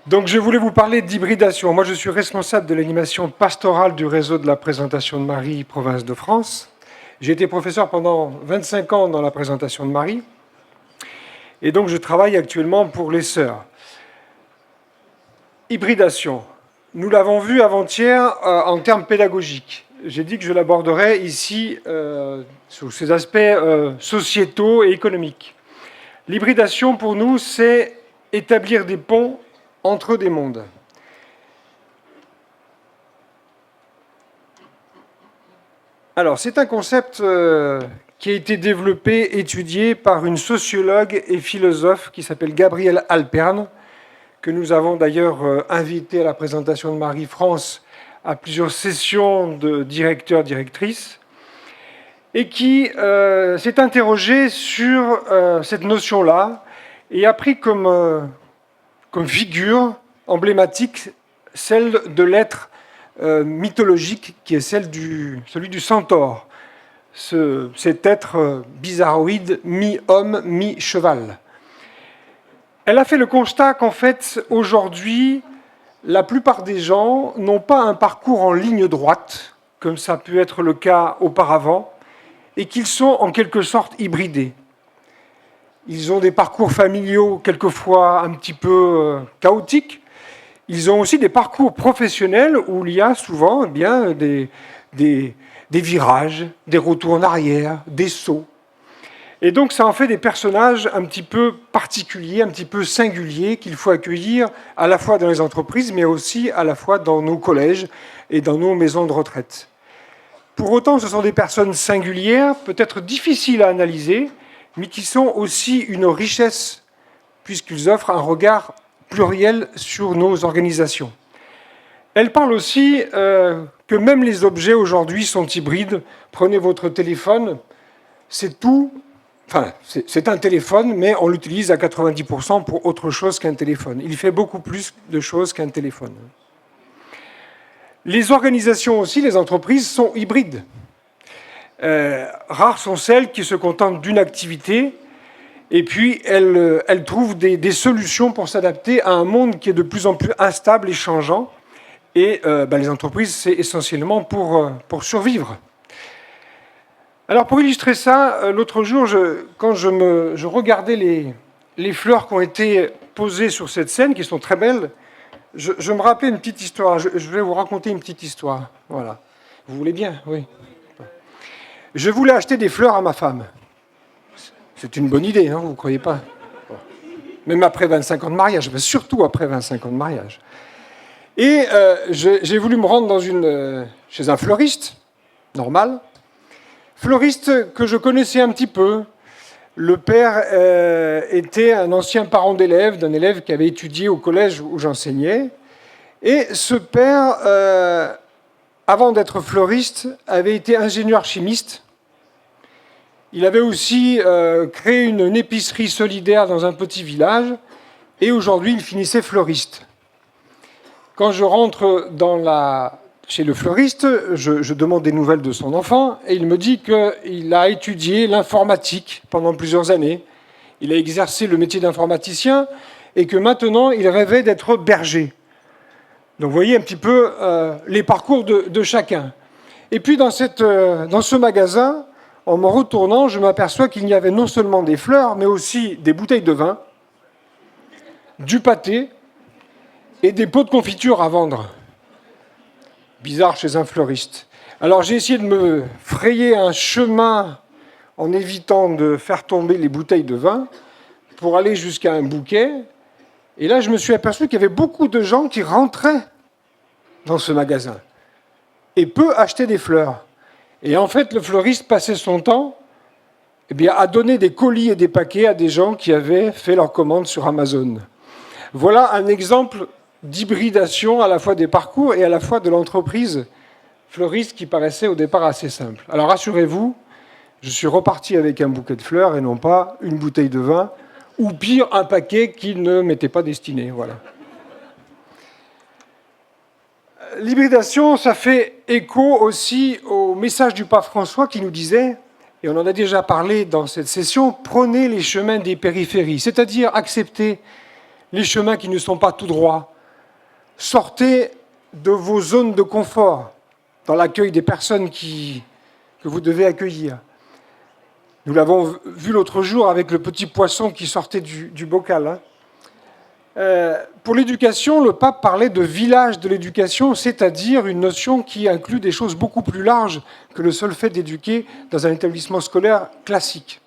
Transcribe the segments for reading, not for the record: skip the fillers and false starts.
Donc je voulais vous parler d'hybridation. Moi je suis responsable de l'animation pastorale du réseau de la présentation de Marie, province de France. J'ai été professeur pendant 25 ans dans la présentation de Marie. Et donc je travaille actuellement pour les sœurs. Hybridation. Nous l'avons vu avant-hier en termes pédagogiques. J'ai dit que je l'aborderais ici sous ses aspects sociétaux et économiques. L'hybridation pour nous, c'est établir des ponts entre des mondes. Alors, c'est un concept qui a été développé, étudié par une sociologue et philosophe qui s'appelle Gabrielle Alperne, que nous avons d'ailleurs invité à la présentation de Marie France à plusieurs sessions de directeurs-directrices, et qui s'est interrogée sur cette notion-là et a pris comme figure emblématique celle de l'être mythologique qui est celui du centaure, cet être bizarroïde, mi-homme, mi-cheval. Elle a fait le constat qu'en fait, aujourd'hui, la plupart des gens n'ont pas un parcours en ligne droite, comme ça a pu être le cas auparavant, et qu'ils sont en quelque sorte hybridés. Ils ont des parcours familiaux quelquefois un petit peu chaotiques. Ils ont aussi des parcours professionnels où il y a souvent des virages, des retours en arrière, des sauts. Et donc ça en fait des personnages un petit peu particuliers, un petit peu singuliers, qu'il faut accueillir à la fois dans les entreprises, mais aussi à la fois dans nos collèges et dans nos maisons de retraite. Pour autant, ce sont des personnes singulières, peut-être difficiles à analyser, mais qui sont aussi une richesse, puisqu'ils offrent un regard pluriel sur nos organisations. Elle parle aussi que même les objets aujourd'hui sont hybrides. Prenez votre téléphone, c'est tout. Enfin, c'est un téléphone, mais on l'utilise à 90% pour autre chose qu'un téléphone. Il fait beaucoup plus de choses qu'un téléphone. Les organisations aussi, les entreprises, sont hybrides. Rares sont celles qui se contentent d'une activité et puis elles trouvent des solutions pour s'adapter à un monde qui est de plus en plus instable et changeant. Et les entreprises, c'est essentiellement pour survivre. Alors pour illustrer ça, l'autre jour, quand je regardais les fleurs qui ont été posées sur cette scène, qui sont très belles, je me rappelais une petite histoire. Je vais vous raconter une petite histoire. Voilà. Vous voulez bien? Oui. Je voulais acheter des fleurs à ma femme. C'est une bonne idée, hein, vous ne croyez pas? Même après 25 ans de mariage, mais surtout après 25 ans de mariage. Et j'ai voulu me rendre chez un fleuriste, normal, fleuriste que je connaissais un petit peu. Le père était un ancien parent d'élève, d'un élève qui avait étudié au collège où j'enseignais. Et ce père, avant d'être fleuriste, avait été ingénieur chimiste. Il avait aussi créé une épicerie solidaire dans un petit village. Et aujourd'hui, il finissait fleuriste. Quand je rentre chez le fleuriste, je demande des nouvelles de son enfant et il me dit qu'il a étudié l'informatique pendant plusieurs années. Il a exercé le métier d'informaticien et que maintenant, il rêvait d'être berger. Donc vous voyez un petit peu les parcours de chacun. Et puis dans ce magasin, en me retournant, je m'aperçois qu'il y avait non seulement des fleurs, mais aussi des bouteilles de vin, du pâté et des pots de confiture à vendre. Bizarre chez un fleuriste. Alors j'ai essayé de me frayer un chemin en évitant de faire tomber les bouteilles de vin pour aller jusqu'à un bouquet. Et là, je me suis aperçu qu'il y avait beaucoup de gens qui rentraient dans ce magasin et peu achetaient des fleurs. Et en fait, le fleuriste passait son temps à donner des colis et des paquets à des gens qui avaient fait leur commande sur Amazon. Voilà un exemple d'hybridation à la fois des parcours et à la fois de l'entreprise fleuriste qui paraissait au départ assez simple. Alors rassurez-vous, je suis reparti avec un bouquet de fleurs et non pas une bouteille de vin, ou pire, un paquet qui ne m'était pas destiné. Voilà. L'hybridation, ça fait écho aussi au message du pape François qui nous disait, et on en a déjà parlé dans cette session, prenez les chemins des périphéries, c'est-à-dire accepter les chemins qui ne sont pas tout droits, sortez de vos zones de confort dans l'accueil des personnes que vous devez accueillir. Nous l'avons vu l'autre jour avec le petit poisson qui sortait du bocal. Pour l'éducation, le pape parlait de village de l'éducation, c'est-à-dire une notion qui inclut des choses beaucoup plus larges que le seul fait d'éduquer dans un établissement scolaire classique.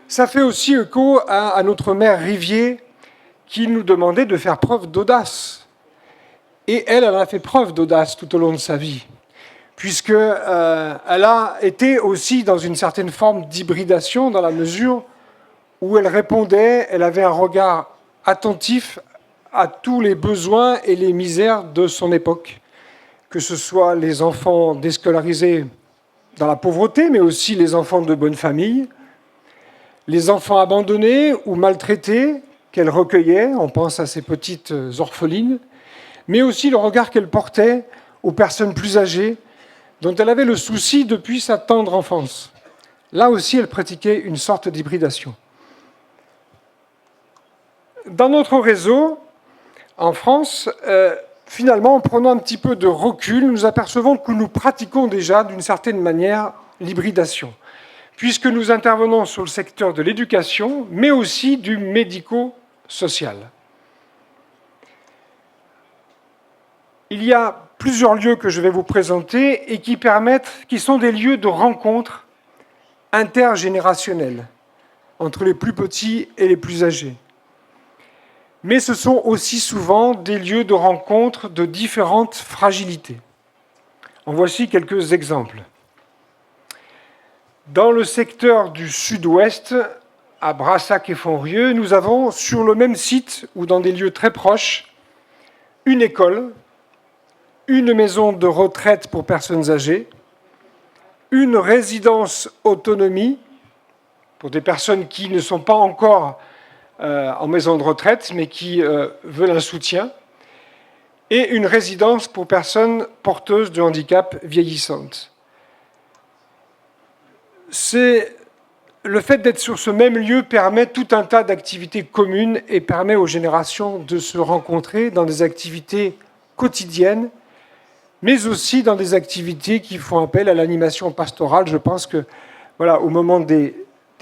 Ça fait aussi écho à notre mère Rivier qui nous demandait de faire preuve d'audace. Et elle a fait preuve d'audace tout au long de sa vie, puisqu'elle a été aussi dans une certaine forme d'hybridation, dans la mesure où elle répondait, elle avait un regard attentif à tous les besoins et les misères de son époque, que ce soit les enfants déscolarisés dans la pauvreté, mais aussi les enfants de bonne famille, les enfants abandonnés ou maltraités qu'elle recueillait, on pense à ces petites orphelines, mais aussi le regard qu'elle portait aux personnes plus âgées, dont elle avait le souci depuis sa tendre enfance. Là aussi, elle pratiquait une sorte d'hybridation. Dans notre réseau, en France, finalement, en prenant un petit peu de recul, nous apercevons que nous pratiquons déjà, d'une certaine manière, l'hybridation, puisque nous intervenons sur le secteur de l'éducation, mais aussi du médico-social. Il y a plusieurs lieux que je vais vous présenter et qui sont des lieux de rencontre intergénérationnelle entre les plus petits et les plus âgés. Mais ce sont aussi souvent des lieux de rencontre de différentes fragilités. En voici quelques exemples. Dans le secteur du sud-ouest, à Brassac et Fonrieux, nous avons sur le même site ou dans des lieux très proches une école, une maison de retraite pour personnes âgées, une résidence autonomie pour des personnes qui ne sont pas encore en maison de retraite, mais qui veulent un soutien, et une résidence pour personnes porteuses de handicap vieillissantes. Le fait d'être sur ce même lieu permet tout un tas d'activités communes et permet aux générations de se rencontrer dans des activités quotidiennes, mais aussi dans des activités qui font appel à l'animation pastorale. Je pense que, voilà, au moment des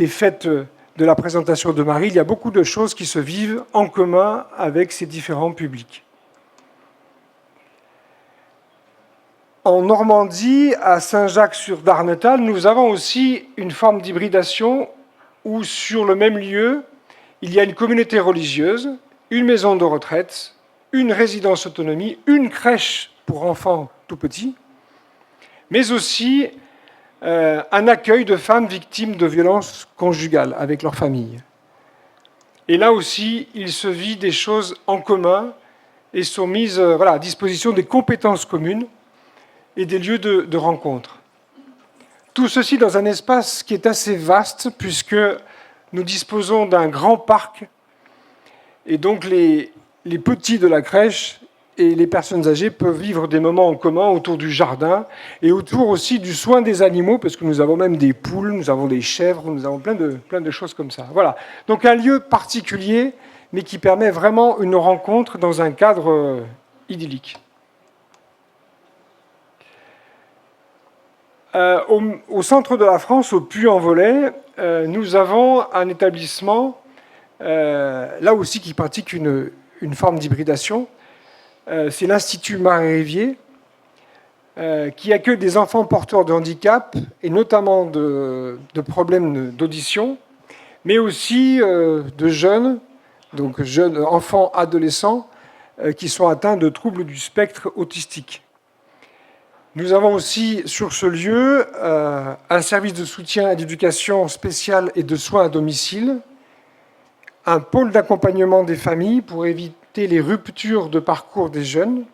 fêtes de la présentation de Marie, il y a beaucoup de choses qui se vivent en commun avec ces différents publics. En Normandie, à Saint-Jacques-sur-Darnétal, nous avons aussi une forme d'hybridation où, sur le même lieu, il y a une communauté religieuse, une maison de retraite, une résidence autonomie, une crèche pour enfants tout petits, mais aussi un accueil de femmes victimes de violences conjugales avec leur famille. Et là aussi, il se vit des choses en commun et sont mises à disposition des compétences communes et des lieux de rencontre. Tout ceci dans un espace qui est assez vaste, puisque nous disposons d'un grand parc, et donc les petits de la crèche et les personnes âgées peuvent vivre des moments en commun autour du jardin et autour aussi du soin des animaux, parce que nous avons même des poules, nous avons des chèvres, nous avons plein de choses comme ça. Voilà. Donc un lieu particulier, mais qui permet vraiment une rencontre dans un cadre idyllique. Au centre de la France, au Puy-en-Velay, nous avons un établissement, là aussi, qui pratique une forme d'hybridation. C'est l'Institut Marie-Rivier, qui accueille des enfants porteurs de handicap, et notamment de problèmes d'audition, mais aussi de jeunes, donc jeunes enfants, adolescents, qui sont atteints de troubles du spectre autistique. Nous avons aussi sur ce lieu un service de soutien et d'éducation spéciale et de soins à domicile, un pôle d'accompagnement des familles pour éviter les ruptures de parcours des jeunes,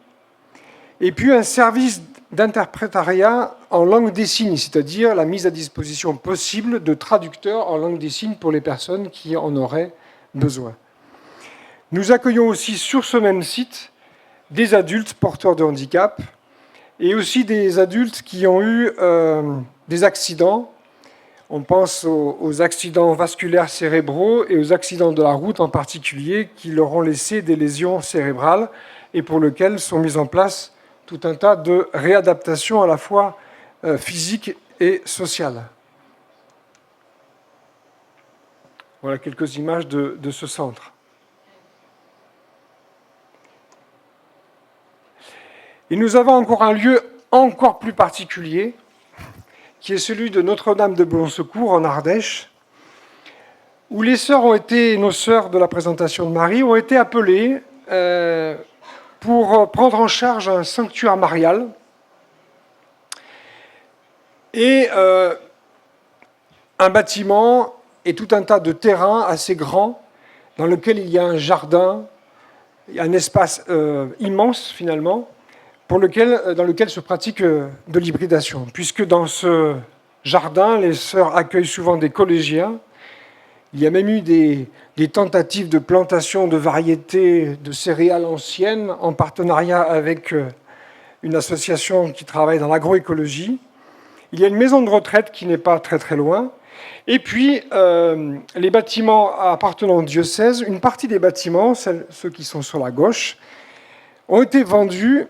et puis un service d'interprétariat en langue des signes, c'est-à-dire la mise à disposition possible de traducteurs en langue des signes pour les personnes qui en auraient besoin. Nous accueillons aussi sur ce même site des adultes porteurs de handicap et aussi des adultes qui ont eu des accidents On pense aux accidents vasculaires cérébraux et aux accidents de la route en particulier qui leur ont laissé des lésions cérébrales et pour lesquels sont mises en place tout un tas de réadaptations à la fois physiques et sociales. Voilà quelques images de ce centre. Et nous avons encore un lieu encore plus particulier, qui est celui de Notre-Dame de Bon-Secours en Ardèche, où les sœurs ont été, nos sœurs de la présentation de Marie, ont été appelées pour prendre en charge un sanctuaire marial et un bâtiment et tout un tas de terrains assez grands dans lequel il y a un jardin, un espace immense finalement, dans lequel se pratique de l'hybridation. Puisque dans ce jardin, les sœurs accueillent souvent des collégiens. Il y a même eu des tentatives de plantation de variétés de céréales anciennes en partenariat avec une association qui travaille dans l'agroécologie. Il y a une maison de retraite qui n'est pas très très loin. Et puis, les bâtiments appartenant au diocèse, une partie des bâtiments, ceux qui sont sur la gauche, ont été vendus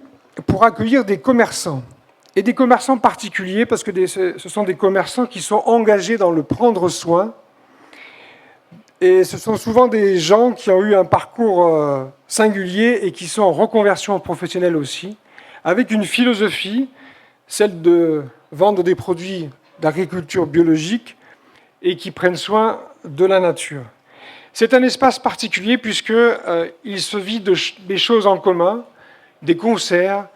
pour accueillir des commerçants, et des commerçants particuliers, parce que ce sont des commerçants qui sont engagés dans le prendre soin, et ce sont souvent des gens qui ont eu un parcours singulier et qui sont en reconversion professionnelle aussi, avec une philosophie, celle de vendre des produits d'agriculture biologique et qui prennent soin de la nature. C'est un espace particulier puisqu'il se vit des choses en commun, des concerts,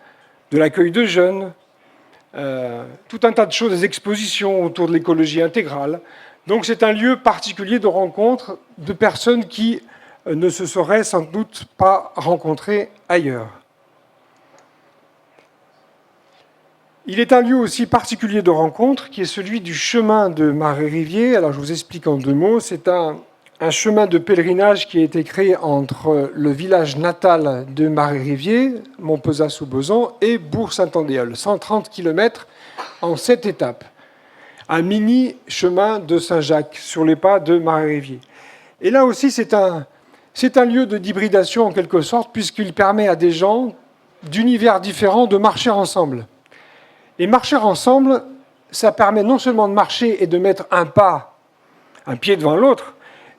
de l'accueil de jeunes, tout un tas de choses, des expositions autour de l'écologie intégrale. Donc c'est un lieu particulier de rencontre de personnes qui ne se seraient sans doute pas rencontrées ailleurs. Il est un lieu aussi particulier de rencontre qui est celui du chemin de Marais-Rivier. Alors je vous explique en deux mots, c'est un chemin de pèlerinage qui a été créé entre le village natal de Marais-Rivier, Montpezat-sous-Boson, et Bourg-Saint-Andéol, 130 km en 7 étapes. Un mini-chemin de Saint-Jacques sur les pas de Marais-Rivier. Et là aussi, c'est un lieu d'hybridation en quelque sorte, puisqu'il permet à des gens d'univers différents de marcher ensemble. Et marcher ensemble, ça permet non seulement de marcher et de mettre un pied devant l'autre,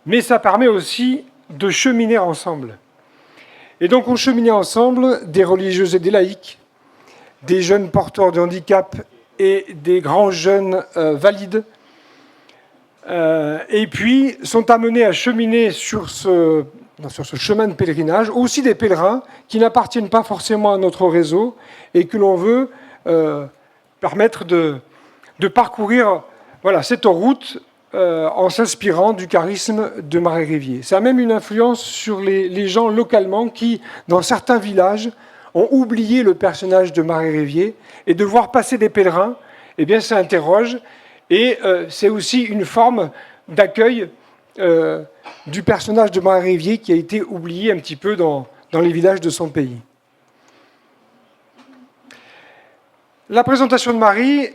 mais ça permet aussi de cheminer ensemble. Et donc on cheminait ensemble des religieuses et des laïcs, des jeunes porteurs de handicap et des grands jeunes valides, et puis sont amenés à cheminer sur ce chemin de pèlerinage, aussi des pèlerins qui n'appartiennent pas forcément à notre réseau et que l'on veut permettre de parcourir cette route en s'inspirant du charisme de Marais-Rivier. Ça a même une influence sur les gens localement qui, dans certains villages, ont oublié le personnage de Marais-Rivier, et de voir passer des pèlerins, eh bien, ça interroge, et c'est aussi une forme d'accueil du personnage de Marais-Rivier qui a été oublié un petit peu dans les villages de son pays. La présentation de Marie,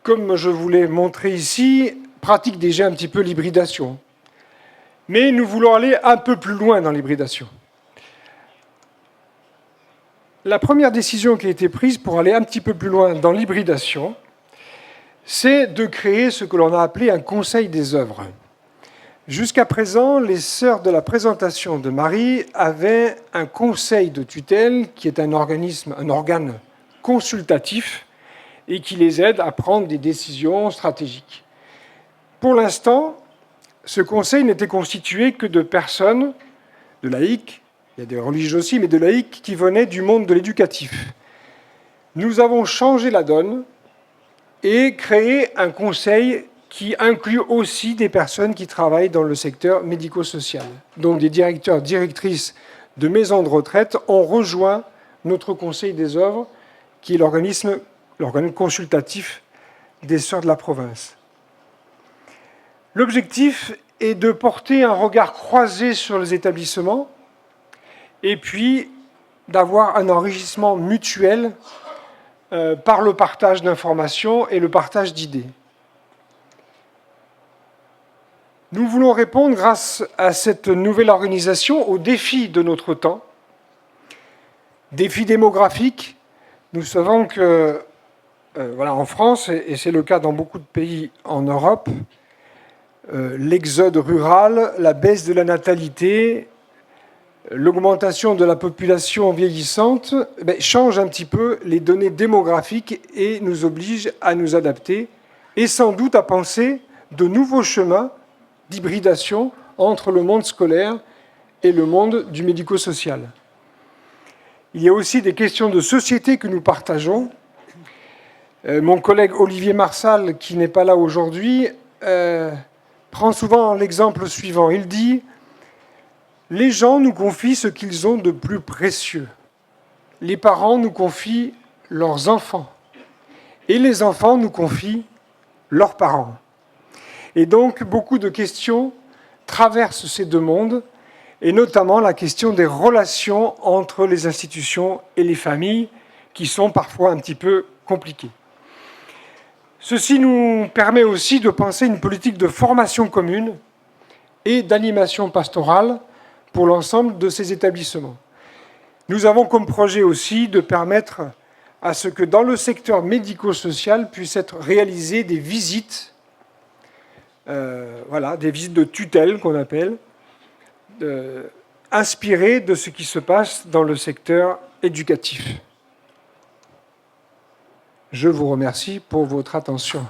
comme je vous l'ai montré ici, pratique déjà un petit peu l'hybridation. Mais nous voulons aller un peu plus loin dans l'hybridation. La première décision qui a été prise pour aller un petit peu plus loin dans l'hybridation, c'est de créer ce que l'on a appelé un conseil des œuvres. Jusqu'à présent, les sœurs de la présentation de Marie avaient un conseil de tutelle qui est un organe consultatif et qui les aide à prendre des décisions stratégiques. Pour l'instant, ce conseil n'était constitué que de personnes, de laïcs, il y a des religieux aussi, mais de laïcs qui venaient du monde de l'éducatif. Nous avons changé la donne et créé un conseil qui inclut aussi des personnes qui travaillent dans le secteur médico-social. Donc des directeurs, directrices de maisons de retraite ont rejoint notre conseil des œuvres, qui est l'organe consultatif des sœurs de la province. L'objectif est de porter un regard croisé sur les établissements et puis d'avoir un enrichissement mutuel par le partage d'informations et le partage d'idées. Nous voulons répondre, grâce à cette nouvelle organisation, aux défis de notre temps. Défis démographiques. Nous savons que, voilà, en France, et c'est le cas dans beaucoup de pays en Europe, l'exode rural, la baisse de la natalité, l'augmentation de la population vieillissante change un petit peu les données démographiques et nous oblige à nous adapter et sans doute à penser de nouveaux chemins d'hybridation entre le monde scolaire et le monde du médico-social. Il y a aussi des questions de société que nous partageons. Mon collègue Olivier Marsal, qui n'est pas là aujourd'hui, prend souvent l'exemple suivant. Il dit « Les gens nous confient ce qu'ils ont de plus précieux. Les parents nous confient leurs enfants. Et les enfants nous confient leurs parents. » Et donc, beaucoup de questions traversent ces deux mondes, et notamment la question des relations entre les institutions et les familles, qui sont parfois un petit peu compliquées. Ceci nous permet aussi de penser une politique de formation commune et d'animation pastorale pour l'ensemble de ces établissements. Nous avons comme projet aussi de permettre à ce que dans le secteur médico-social puissent être réalisées des visites, des visites de tutelle qu'on appelle, inspirées de ce qui se passe dans le secteur éducatif. Je vous remercie pour votre attention.